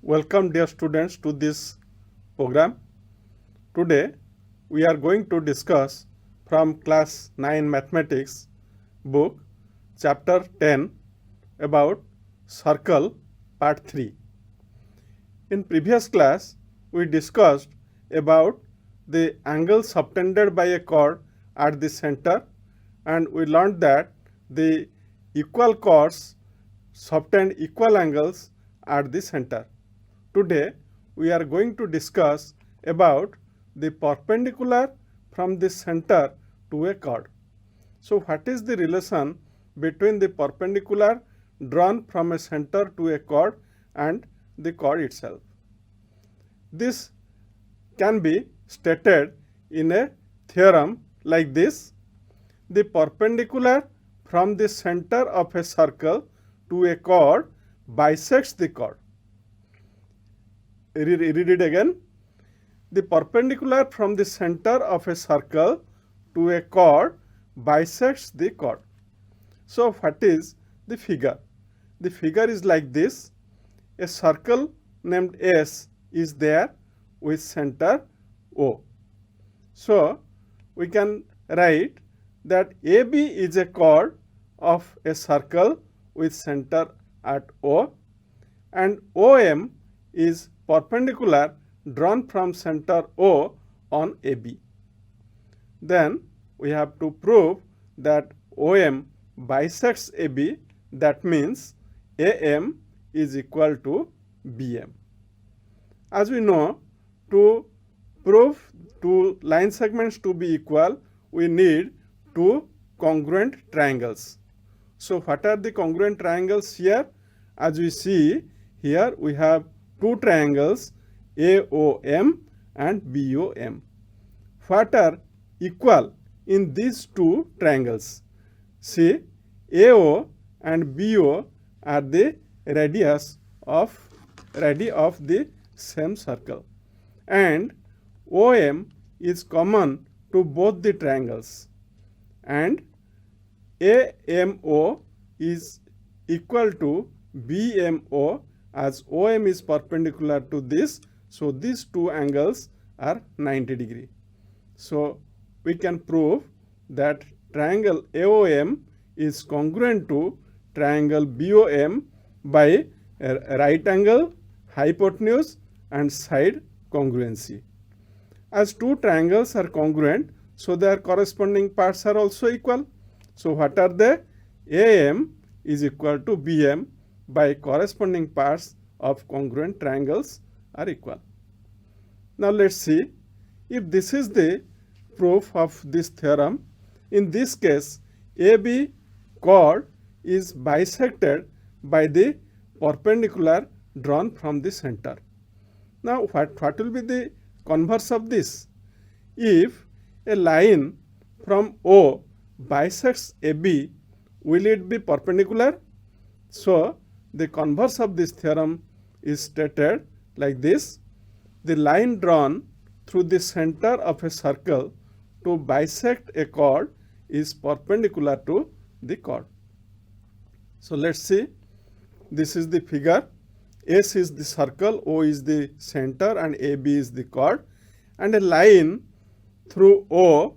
Welcome dear students to this program. Today we are going to discuss from class 9 mathematics book chapter 10 about circle part 3. In previous class we discussed about the angle subtended by a chord at the center, and we learned that the equal chords subtend equal angles at the center. Today we are going to discuss about the perpendicular from the center to a chord. So what is the relation between the perpendicular drawn from a center to a chord and the chord itself? This can be stated in a theorem like this: the perpendicular from the center of a circle to a chord bisects the chord. Read it again. The perpendicular from the center of a circle to a chord bisects the chord. So what is the figure? The figure is like this. A circle named S is there with center O. So we can write that AB is a chord of a circle with center at O, and OM is perpendicular drawn from center O on AB. Then we have to prove that OM bisects AB. That means AM is equal to BM. As we know, to prove two line segments to be equal, we need two congruent triangles. So what are the congruent triangles here? As we see here, we have two triangles AOM and BOM. What are equal in these two triangles? See, AO and BO are the radius of the same circle, and OM is common to both the triangles, and AMO is equal to BMO, as OM is perpendicular to this. So these two angles are 90 degree. So we can prove that triangle AOM is congruent to triangle BOM by right angle, hypotenuse and side congruency. As two triangles are congruent, so their corresponding parts are also equal. So what are they? AM is equal to BM by corresponding parts of congruent triangles are equal. Now let's see if this is the proof of this theorem. In this case, AB chord is bisected by the perpendicular drawn from the center. Now what will be the converse of this? If a line from O bisects AB, will it be perpendicular? So the converse of this theorem is stated like this: the line drawn through the center of a circle to bisect a chord is perpendicular to the chord. So let's see, this is the figure. S is the circle, O is the center and AB is the chord, and a line through O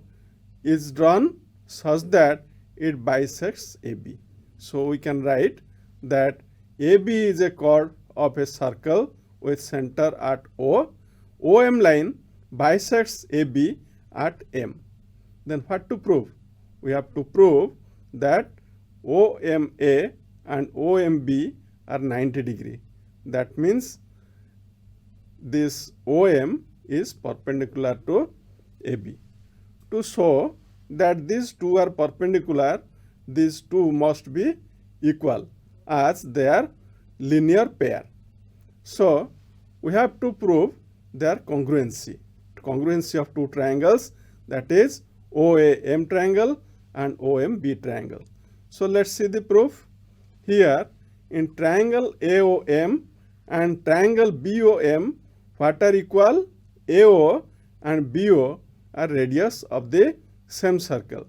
is drawn such that it bisects AB. So we can write that AB is a chord of a circle with center at O. OM line bisects AB at M. Then what to prove? We have to prove that OMA and OMB are 90 degree. That means this OM is perpendicular to AB. To show that these two are perpendicular, these two must be equal, as they are linear pair. So we have to prove their congruency of two triangles, that is OAM triangle and OMB triangle. So let's see the proof. Here in triangle AOM and triangle BOM, what are equal? AO and BO are radius of the same circle,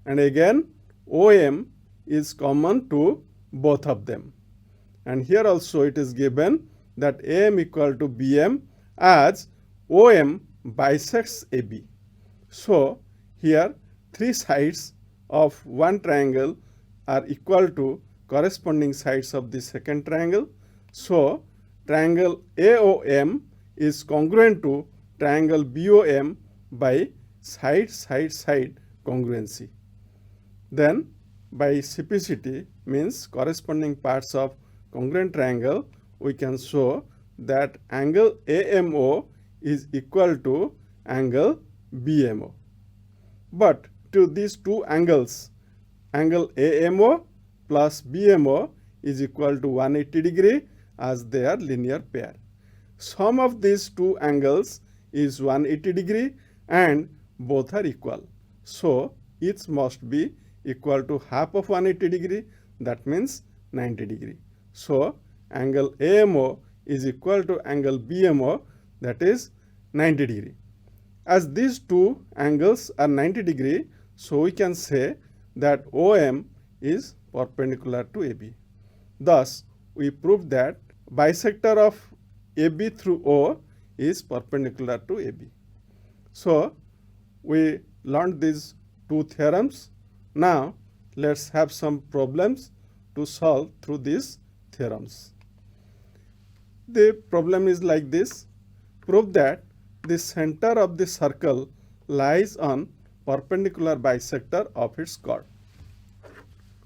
and again OM is common to both of them. And here also it is given that AM equal to BM as OM bisects AB. So, here three sides of one triangle are equal to corresponding sides of the second triangle. So, triangle AOM is congruent to triangle BOM by side congruency. Then by CPCT means corresponding parts of congruent triangle, we can show that angle AMO is equal to angle BMO. But to these two angles, angle AMO plus BMO is equal to 180 degree as they are linear pair. Sum of these two angles is 180 degree and both are equal. So, each must be equal to half of 180 degree, that means 90 degree. So, angle AMO is equal to angle BMO, that is 90 degree. As these two angles are 90 degree, so we can say that OM is perpendicular to AB. Thus, we prove that bisector of AB through O is perpendicular to AB. So, we learned these two theorems. Now, let's have some problems to solve through these theorems. The problem is like this. Prove that the center of the circle lies on perpendicular bisector of its chord.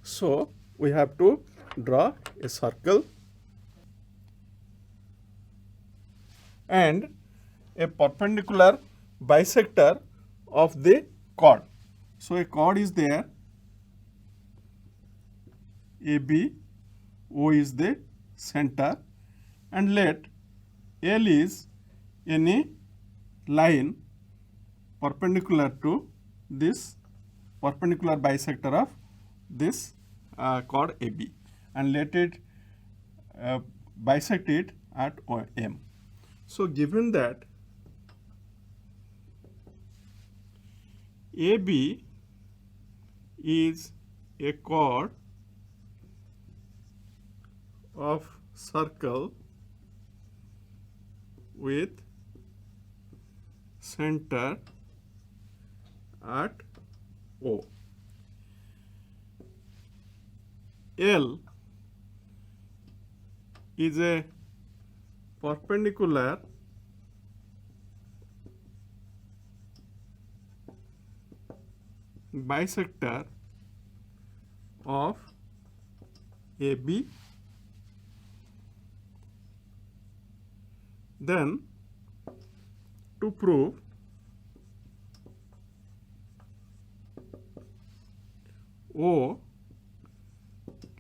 So, we have to draw a circle and a perpendicular bisector of the chord. So, a chord is there, AB, O is the center, and let L is any line perpendicular to this perpendicular bisector of this chord AB, and let it bisect it at M. So, given that AB is a chord of circle with center at O. L is a perpendicular bisector of AB. Then, to prove O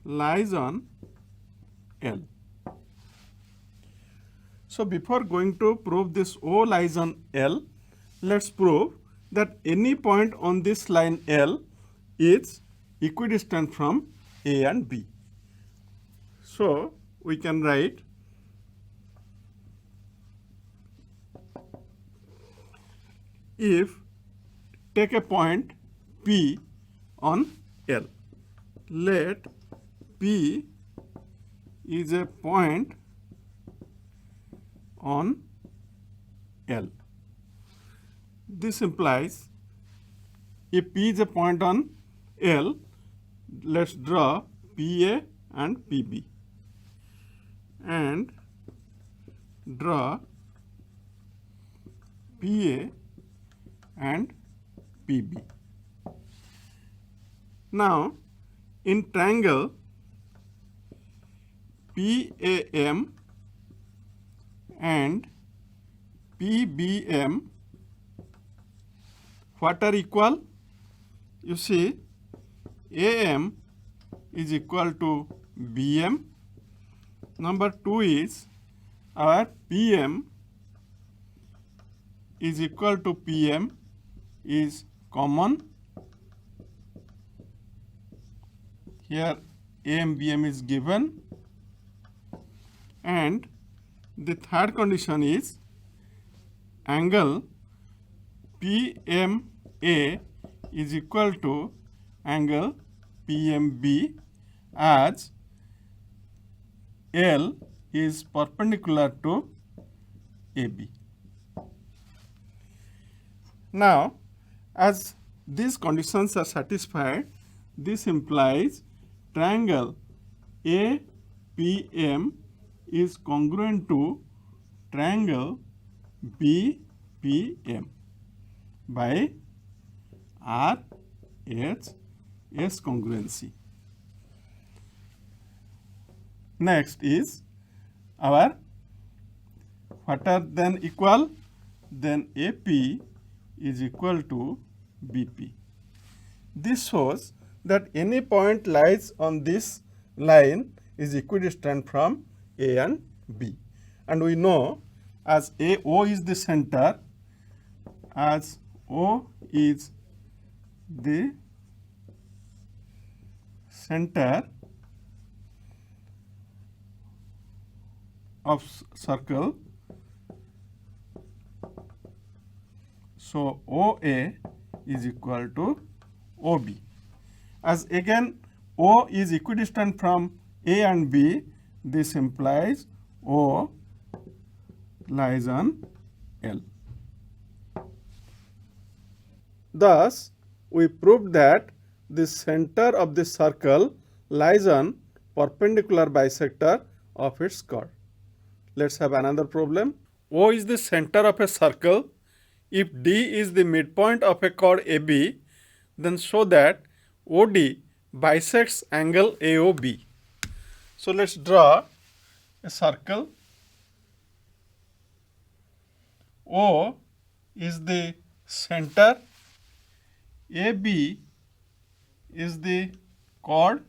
lies on L. So, before going to prove this O lies on L, let's prove that any point on this line L is equidistant from A and B. So, we can write if take a point P on L, let P is a point on L. This implies if P is a point on L, let's draw PA and PB and draw PA and PB. Now, in triangle PAM and PBM, what are equal? You see, AM is equal to BM. Number 2 is our PM is equal to PM is common. Here AM, BM is given. And the third condition is angle PMA is equal to angle PMB as L is perpendicular to AB. Now, as these conditions are satisfied, this implies triangle APM is congruent to triangle BPM by RHS congruency. Next is our what are then equal? Then AP is equal to BP. This shows that any point lies on this line is equidistant from A and B. And we know as O is the center, as O is the center of circle, so OA is equal to OB. As again O is equidistant from A and B, this implies O lies on L. Thus, we proved that the center of the circle lies on perpendicular bisector of its chord. Let's have another problem. O is the center of a circle. If D is the midpoint of a chord AB, then show that OD bisects angle AOB. So let's draw a circle. O is the center, AB is the chord,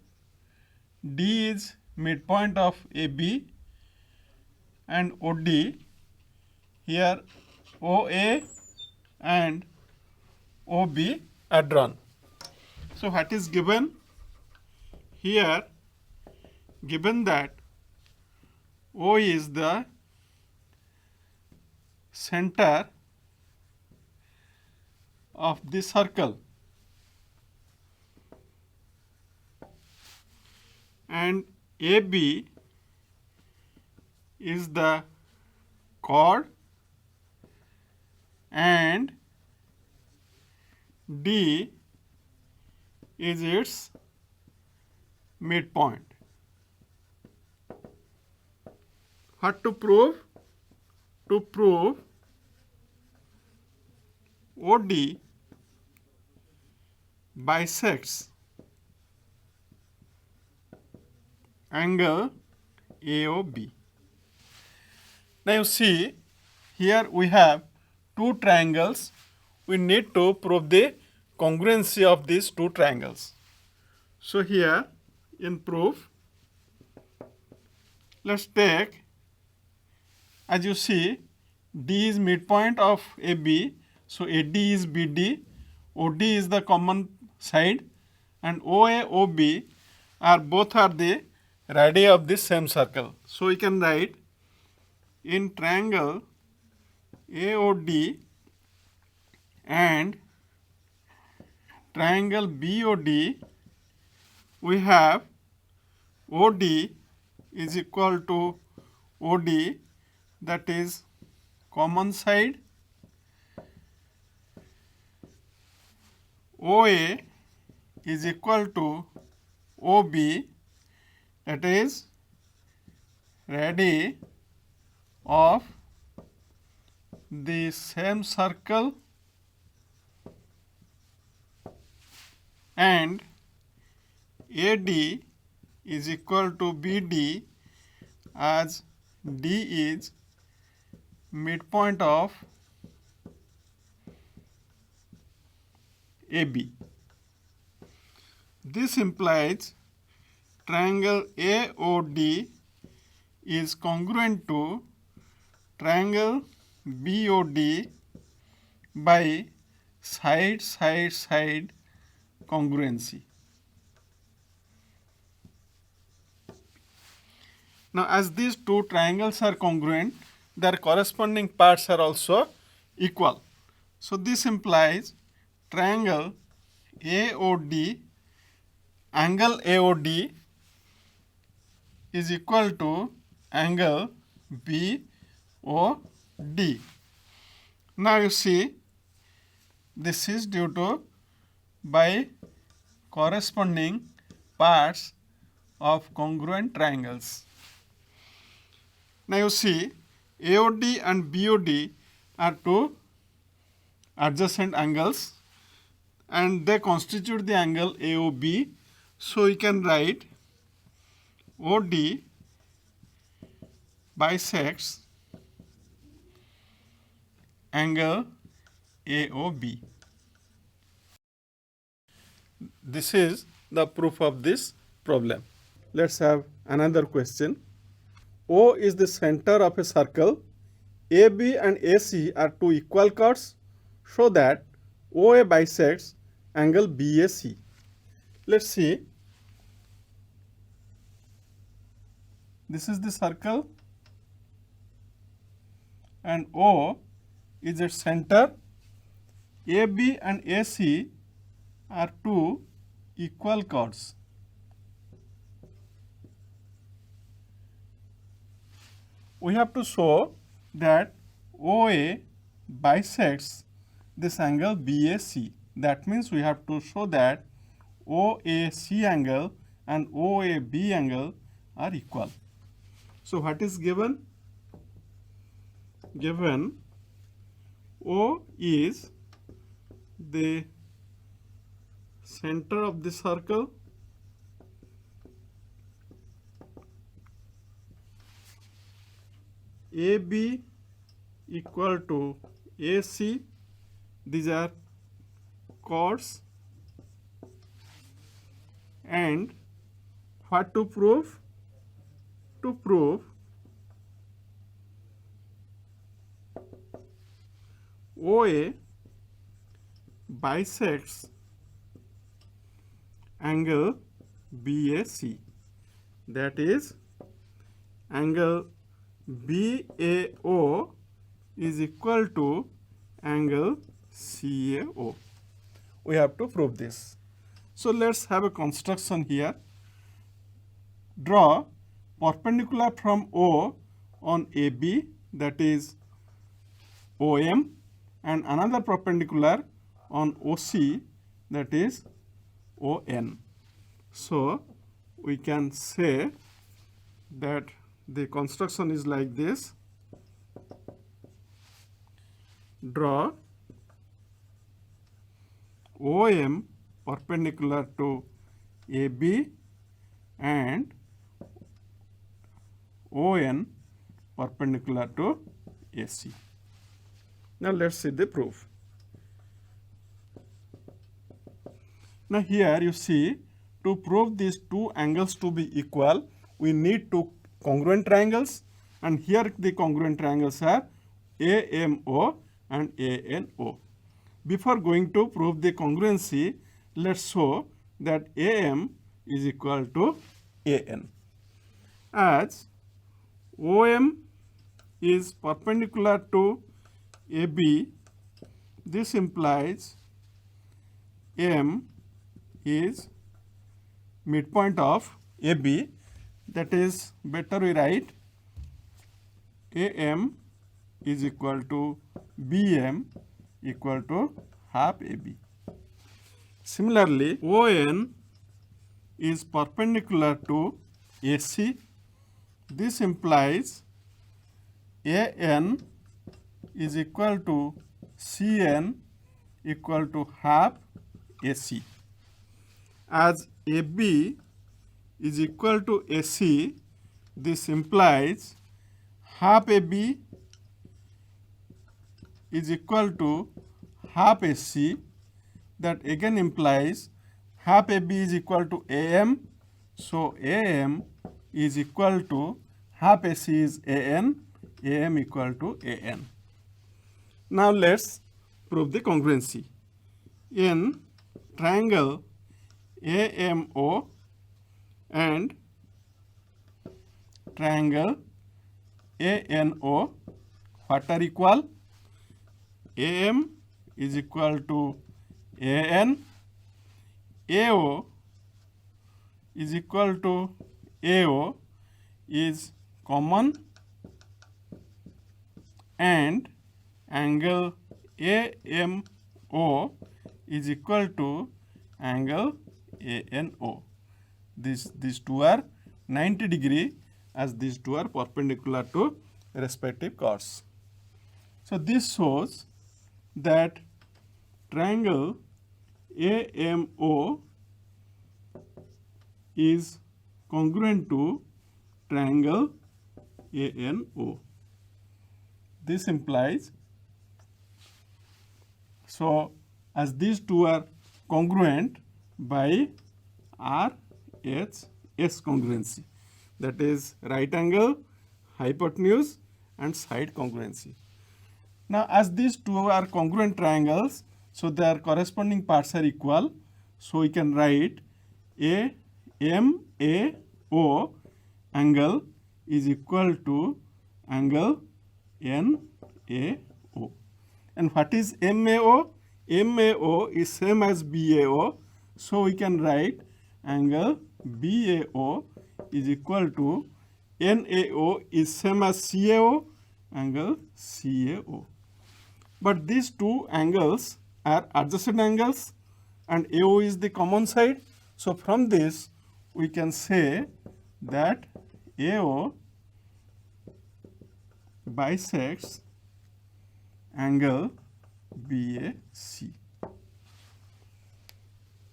D is midpoint of AB, and OD, here OA and OB are drawn. So what is given? Here given that O is the center of the circle and AB is the chord and D is its midpoint. What to prove? To prove OD bisects angle AOB. Now you see, here we have two triangles. We need to prove the congruency of these two triangles. So here in proof, let's take, as you see, D is midpoint of AB, so AD is BD, OD is the common side, and OA, OB are both are the radii of this same circle. So we can write in triangle AOD and triangle BOD, we have OD is equal to OD, that is common side, OA is equal to OB, that is radii of the same circle, and AD is equal to BD, as D is midpoint of AB. This implies triangle AOD is congruent to triangle BOD by side congruency. Now, as these two triangles are congruent, their corresponding parts are also equal. So this implies triangle AOD, angle AOD is equal to angle BOD. Now you see, this is due to by corresponding parts of congruent triangles. Now you see, AOD and BOD are two adjacent angles and they constitute the angle AOB. So you can write OD bisects angle AOB. This is the proof of this problem. Let's have another question. O is the center of a circle. AB and AC are two equal chords. Show that OA bisects angle BAC. Let's see. This is the circle and O is its center. AB and AC are two equal chords. We have to show that OA bisects this angle BAC. That means we have to show that OAC angle and OAB angle are equal. So what is given? Given O is the center of the circle, AB equal to AC, these are chords, and what to prove? To prove OA bisects angle BAC, that is angle BAO is equal to angle CAO. We have to prove this. So let's have a construction here. Draw perpendicular from O on AB, that is OM, and another perpendicular on OC, that is ON. So we can say that the construction is like this. Draw OM perpendicular to AB and ON perpendicular to AC. Now let's see the proof. Now here you see, to prove these two angles to be equal, we need two congruent triangles, and here the congruent triangles are AMO and ANO. Before going to prove the congruency, let's show that AM is equal to AN. As OM is perpendicular to AB, this implies M is midpoint of AB, that is better we write AM is equal to BM equal to half AB. Similarly, ON is perpendicular to AC. This implies AN is equal to CN equal to half AC. As AB is equal to AC, this implies half AB is equal to half AC. That again implies half AB is equal to AM. So AM is equal to half AC is AN, AM equal to AN. Now let's prove the congruency. In triangle AMO and triangle ANO, what are equal? AM is equal to AN, AO is equal to AO is common and angle AMO is equal to angle ANO. These two are 90 degree as these two are perpendicular to respective chords. So this shows that triangle AMO is congruent to triangle ANO. This implies, so as these two are congruent by RHS congruency, that is right angle, hypotenuse and side congruency. Now as these two are congruent triangles, so their corresponding parts are equal, so we can write AMAO angle is equal to angle NAO. And what is MAO? MAO is same as BAO, so we can write angle BAO is equal to NAO is same as CAO, angle CAO. But these two angles are adjacent angles and AO is the common side. So from this we can say that AO bisects angle BAC.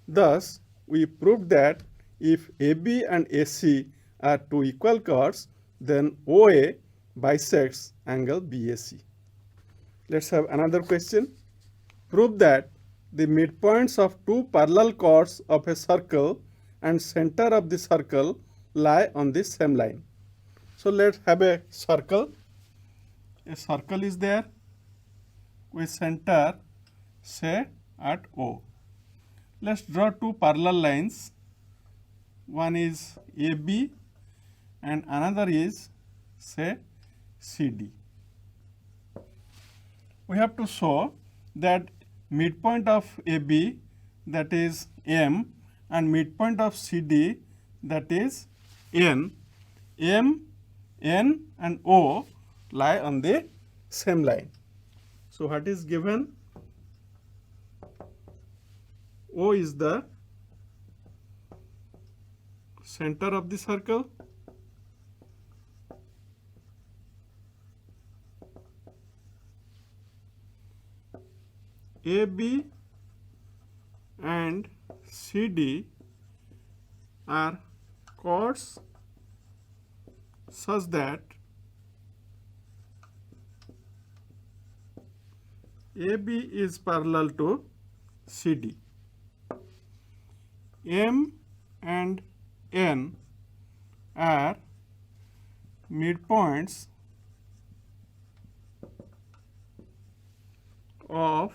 Thus, we proved that if AB and AC are two equal chords, then OA bisects angle BAC. Let's have another question. Prove that the midpoints of two parallel chords of a circle and center of the circle lie on the same line. So let's have a circle. A circle is there with center say at O. Let's draw two parallel lines. One is AB and another is say CD. We have to show that midpoint of AB, that is M, and midpoint of CD, that is N. M, N and O lie on the same line. So what is given? O is the center of the circle. AB and CD are chords such that AB is parallel to CD. M and N are midpoints of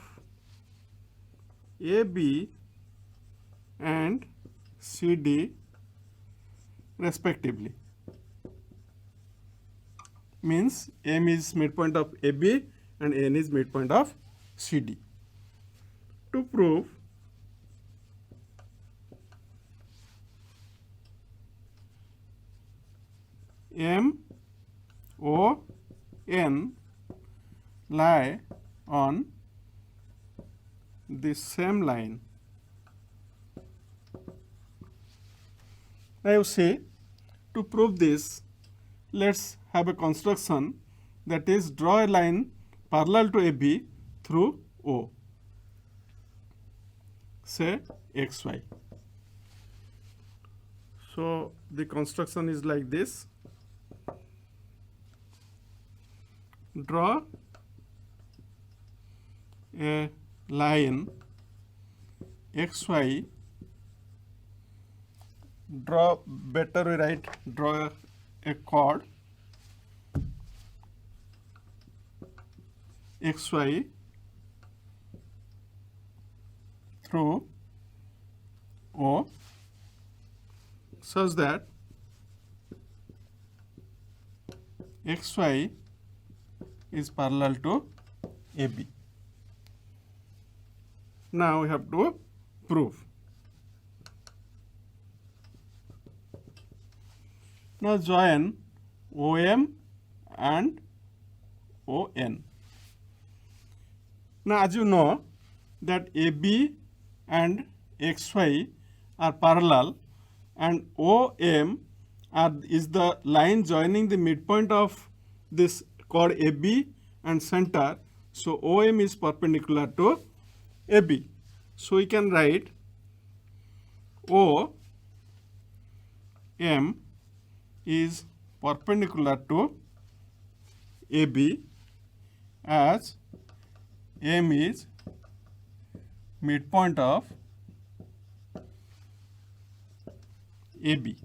AB and CD respectively. Means M is midpoint of AB and N is midpoint of CD. To prove M, O, N lie on the same line. Now you see, to prove this, let's have a construction, that is draw a line parallel to AB through O, say XY. So the construction is like this. Draw a line XY, draw a chord XY through O such that XY is parallel to AB. Now we have to prove. Now join OM and ON. Now as you know that AB and XY are parallel and OM is the line joining the midpoint of this chord AB and center. So OM is perpendicular to AB. So we can write OM is perpendicular to AB as M is midpoint of AB.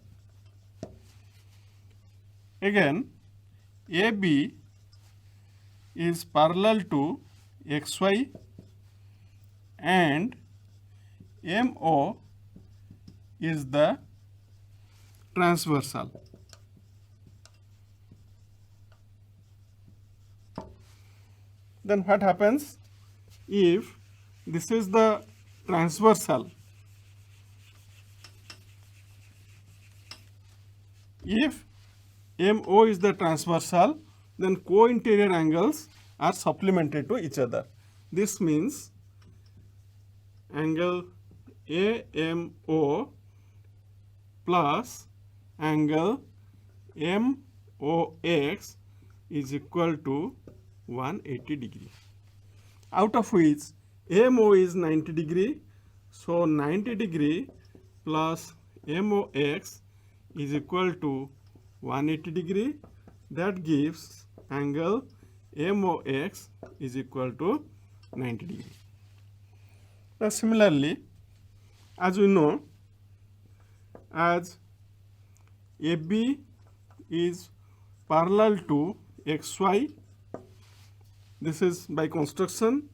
Again, AB is parallel to XY and MO is the transversal. Then what happens if this is the transversal? If MO is the transversal, then co-interior angles are supplemented to each other. This means angle AMO plus angle MOX is equal to 180 degree, out of which MO is 90 degree. So 90 degree plus MOX is equal to 180 degree. That gives angle MOX is equal to 90 degree. Now similarly, as we know, as AB is parallel to XY, this is by construction,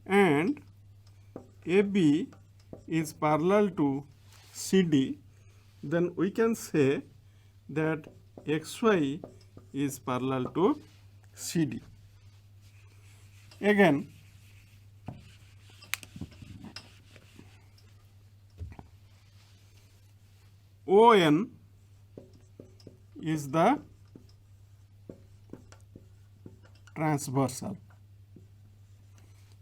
and AB is parallel to CD, then we can say that XY is parallel to CD. Again, ON is the transversal.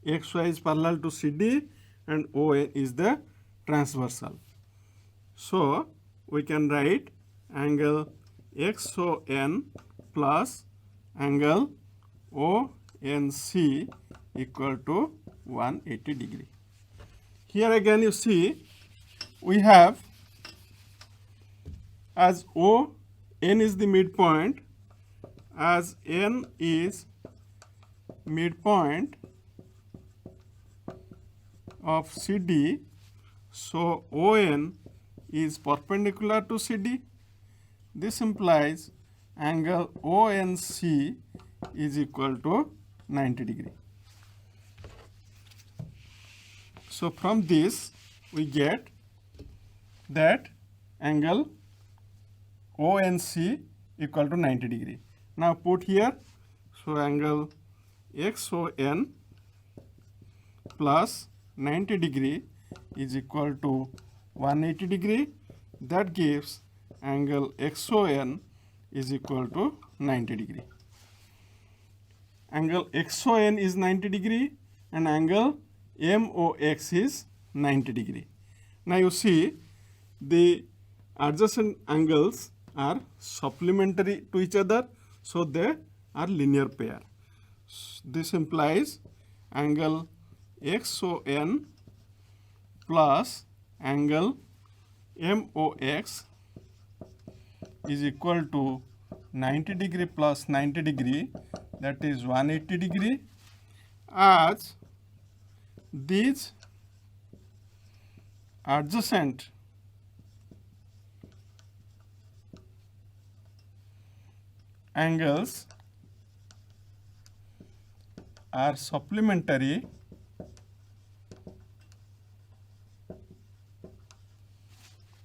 XY is parallel to CD and ON is the transversal. So we can write angle XON plus angle ONC equal to 180 degree. Here again you see we have, as ON is the midpoint, as N is midpoint of CD, so ON is perpendicular to CD. This implies angle ONC is equal to 90 degree. So from this we get that angle ONC equal to 90 degree. Now put here, so angle XON plus 90 degree is equal to 180 degree. That gives angle XON is equal to 90 degree. Angle XON is 90 degree and angle MOX is 90 degree. Now you see the adjacent angles are supplementary to each other, so they are linear pair. This implies angle XON plus angle MOX is equal to 90 degree plus 90 degree, that is 180 degree, as these adjacent angles are supplementary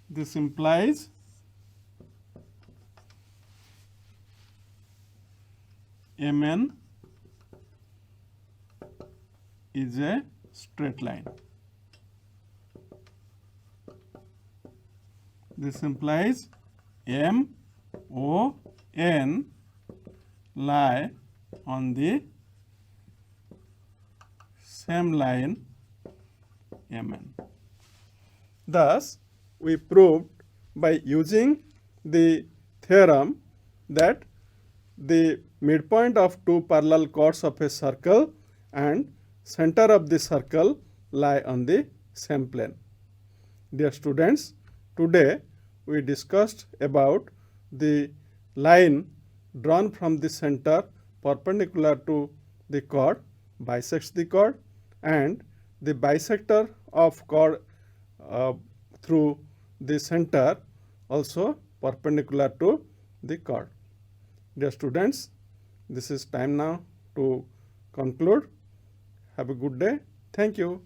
this implies MN is a straight line. This implies MON N lie on the same line Mn. Thus, we proved by using the theorem that the midpoint of two parallel chords of a circle and center of the circle lie on the same plane. Dear students, today we discussed about the line drawn from the center perpendicular to the chord bisects the chord, and the bisector of chord through the center also perpendicular to the chord. Dear students, this is time now to conclude. Have a good day. Thank you.